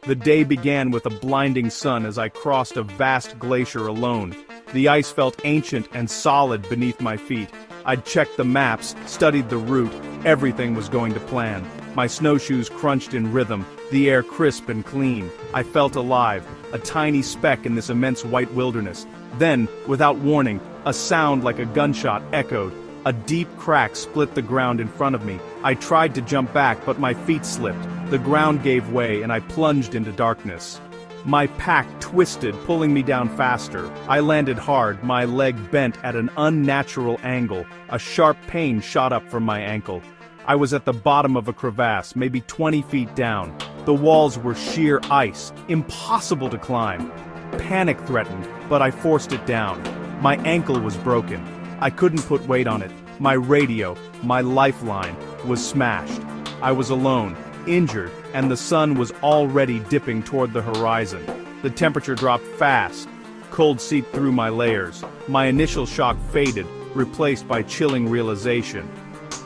The day began with a blinding sun as I crossed a vast glacier alone. The ice felt ancient and solid beneath my feet. I'd checked the maps, studied the route, everything was going to plan. My snowshoes crunched in rhythm, the air crisp and clean. I felt alive, a tiny speck in this immense white wilderness. Then, without warning, a sound like a gunshot echoed. A deep crack split the ground in front of me. I tried to jump back, but my feet slipped. The ground gave way and I plunged into darkness. My pack twisted, pulling me down faster. I landed hard, my leg bent at an unnatural angle. A sharp pain shot up from my ankle. I was at the bottom of a crevasse, maybe 20 feet down. The walls were sheer ice, impossible to climb. Panic threatened, but I forced it down. My ankle was broken. I couldn't put weight on it. My radio, my lifeline, was smashed. I was alone, injured, and the sun was already dipping toward the horizon. The temperature dropped fast. Cold seeped through my layers. My initial shock faded, replaced by chilling realization.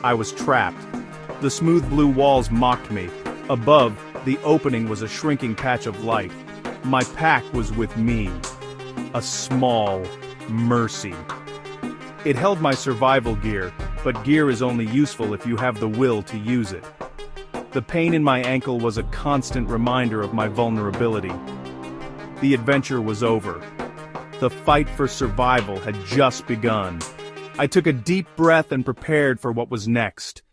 I was trapped. The smooth blue walls mocked me. Above, the opening was a shrinking patch of light. My pack was with me. A small mercy. It held my survival gear, but gear is only useful if you have the will to use it. The pain in my ankle was a constant reminder of my vulnerability. The adventure was over. The fight for survival had just begun. I took a deep breath and prepared for what was next.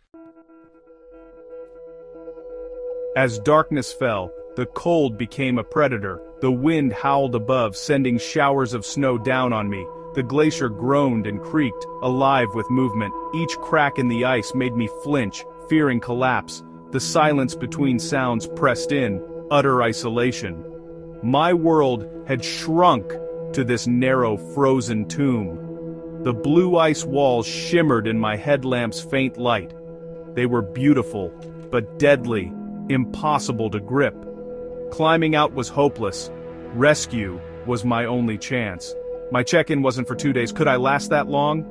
As darkness fell, the cold became a predator. The wind howled above, sending showers of snow down on me. The glacier groaned and creaked, alive with movement. Each crack in the ice made me flinch, fearing collapse. The silence between sounds pressed in, utter isolation. My world had shrunk to this narrow, frozen tomb. The blue ice walls shimmered in my headlamp's faint light. They were beautiful, but deadly, impossible to grip. Climbing out was hopeless. Rescue was my only chance. My check-in wasn't for 2 days. Could I last that long?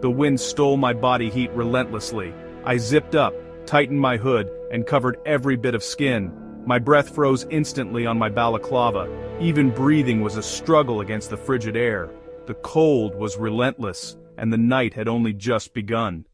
The wind stole my body heat relentlessly. I zipped up, tightened my hood, and covered every bit of skin. My breath froze instantly on my balaclava. Even breathing was a struggle against the frigid air. The cold was relentless, and the night had only just begun.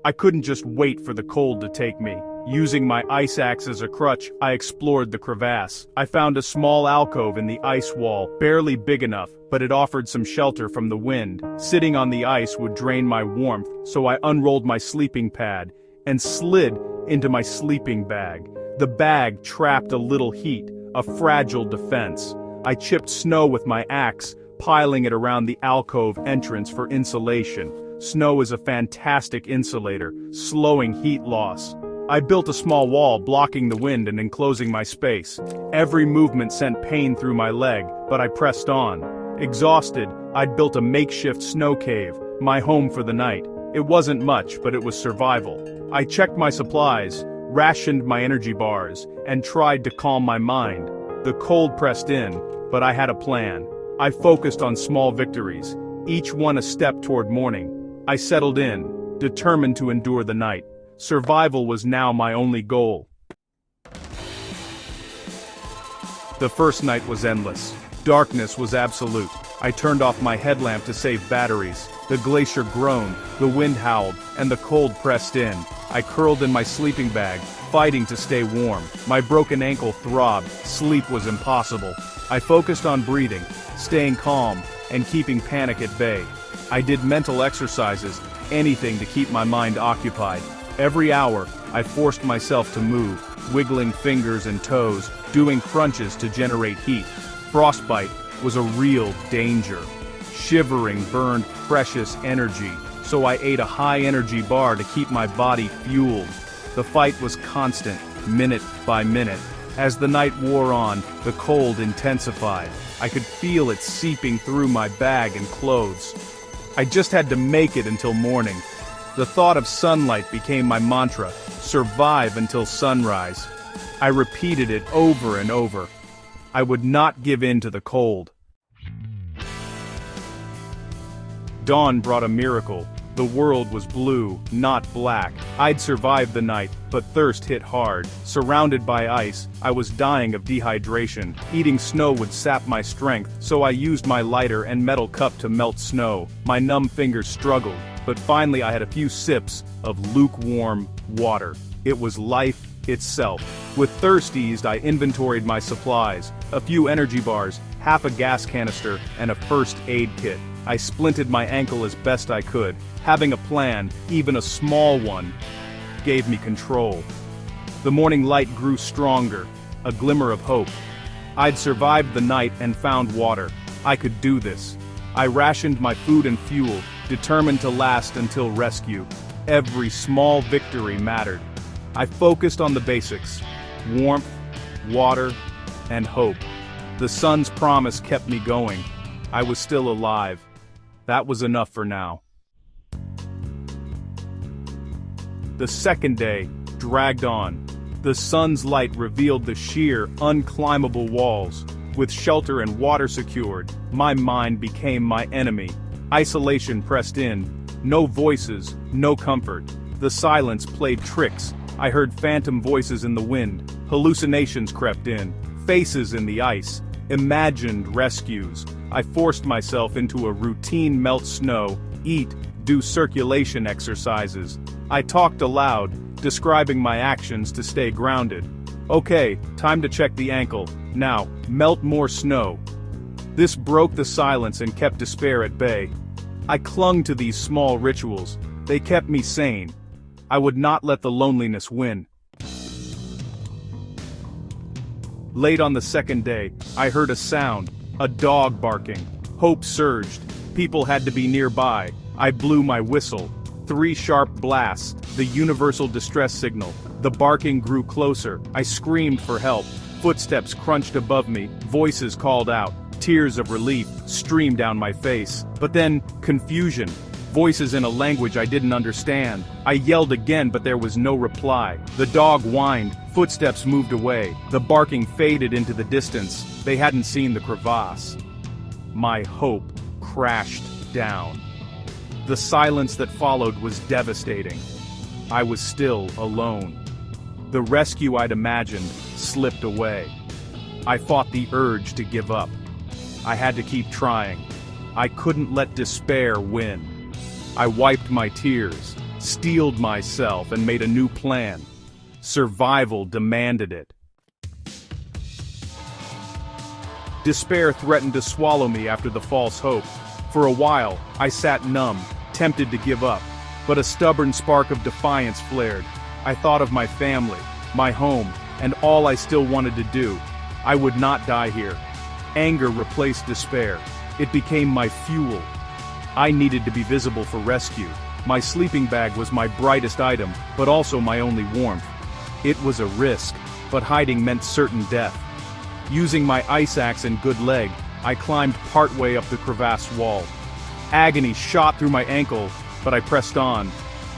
I couldn't just wait for the cold to take me. Using my ice axe as a crutch, I explored the crevasse. I found a small alcove in the ice wall, barely big enough, but it offered some shelter from the wind. Sitting on the ice would drain my warmth, so I unrolled my sleeping pad and slid into my sleeping bag. The bag trapped a little heat, a fragile defense. I chipped snow with my axe, piling it around the alcove entrance for insulation. Snow is a fantastic insulator, slowing heat loss. I built a small wall blocking the wind and enclosing my space. Every movement sent pain through my leg, but I pressed on. Exhausted, I'd built a makeshift snow cave, my home for the night. It wasn't much, but it was survival. I checked my supplies, rationed my energy bars, and tried to calm my mind. The cold pressed in, but I had a plan. I focused on small victories, each one a step toward morning. I settled in, determined to endure the night. Survival was now my only goal. The first night was endless. Darkness was absolute. I turned off my headlamp to save batteries. The glacier groaned, the wind howled, and the cold pressed in. I curled in my sleeping bag, fighting to stay warm. My broken ankle throbbed. Sleep was impossible. I focused on breathing, staying calm, and keeping panic at bay. I did mental exercises, anything to keep my mind occupied. Every hour, I forced myself to move, wiggling fingers and toes, doing crunches to generate heat. Frostbite was a real danger. Shivering burned precious energy, so I ate a high-energy bar to keep my body fueled. The fight was constant, minute by minute. As the night wore on, the cold intensified. I could feel it seeping through my bag and clothes. I just had to make it until morning. The thought of sunlight became my mantra, survive until sunrise. I repeated it over and over. I would not give in to the cold. Dawn brought a miracle. The world was blue, not black. I'd survived the night, but thirst hit hard. Surrounded by ice, I was dying of dehydration. Eating snow would sap my strength, so I used my lighter and metal cup to melt snow. My numb fingers struggled, but finally I had a few sips of lukewarm water. It was life itself. With thirst eased, I inventoried my supplies. A few energy bars, half a gas canister, and a first aid kit. I splinted my ankle as best I could. Having a plan, even a small one, gave me control. The morning light grew stronger, a glimmer of hope. I'd survived the night and found water. I could do this. I rationed my food and fuel, determined to last until rescue. Every small victory mattered. I focused on the basics: warmth, water, and hope. The sun's promise kept me going. I was still alive. That was enough for now. The second day dragged on. The sun's light revealed the sheer, unclimbable walls. With shelter and water secured, my mind became my enemy. Isolation pressed in. No voices, no comfort. The silence played tricks. I heard phantom voices in the wind. Hallucinations crept in. Faces in the ice. Imagined rescues. I forced myself into a routine: melt snow, eat, do circulation exercises. I talked aloud, describing my actions to stay grounded. Okay, time to check the ankle. Now, melt more snow. This broke the silence and kept despair at bay. I clung to these small rituals. They kept me sane. I would not let the loneliness win. Late on the second day, I heard a sound, a dog barking. Hope surged. People had to be nearby. I blew my whistle. 3 sharp blasts, the universal distress signal. The barking grew closer. I screamed for help. Footsteps crunched above me. Voices called out. Tears of relief streamed down my face. But then, confusion. Voices in a language I didn't understand. I yelled again, but there was no reply. The dog whined. Footsteps moved away. The barking faded into the distance. They hadn't seen the crevasse. My hope crashed down. The silence that followed was devastating. I was still alone. The rescue I'd imagined slipped away. I fought the urge to give up. I had to keep trying. I couldn't let despair win. I wiped my tears, steeled myself, and made a new plan. Survival demanded it. Despair threatened to swallow me after the false hope. For a while, I sat numb, tempted to give up. But a stubborn spark of defiance flared. I thought of my family, my home, and all I still wanted to do. I would not die here. Anger replaced despair. It became my fuel. I needed to be visible for rescue. My sleeping bag was my brightest item, but also my only warmth. It was a risk, but hiding meant certain death. Using my ice axe and good leg, I climbed partway up the crevasse wall. Agony shot through my ankle, but I pressed on.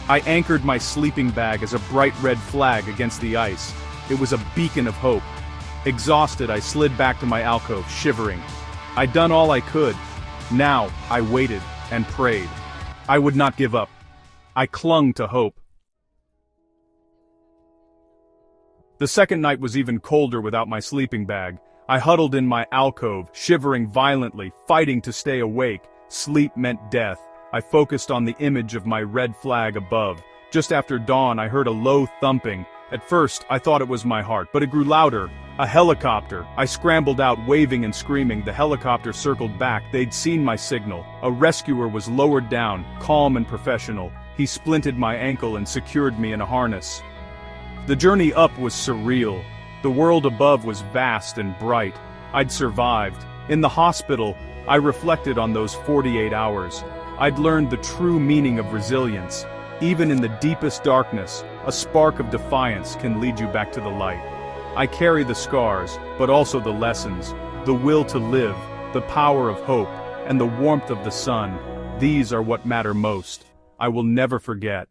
I anchored my sleeping bag as a bright red flag against the ice. It was a beacon of hope. Exhausted, I slid back to my alcove, shivering. I'd done all I could. Now, I waited and prayed. I would not give up. I clung to hope. The second night was even colder without my sleeping bag. I huddled in my alcove, shivering violently, fighting to stay awake. Sleep meant death. I focused on the image of my red flag above. Just after dawn, I heard a low thumping. At first, I thought it was my heart, but it grew louder. A helicopter. I scrambled out, waving and screaming. The helicopter circled back. They'd seen my signal. A rescuer was lowered down, calm and professional. He splinted my ankle and secured me in a harness. The journey up was surreal. The world above was vast and bright. I'd survived. In the hospital, I reflected on those 48 hours. I'd learned the true meaning of resilience. Even in the deepest darkness, a spark of defiance can lead you back to the light. I carry the scars, but also the lessons, the will to live, the power of hope, and the warmth of the sun. These are what matter most. I will never forget.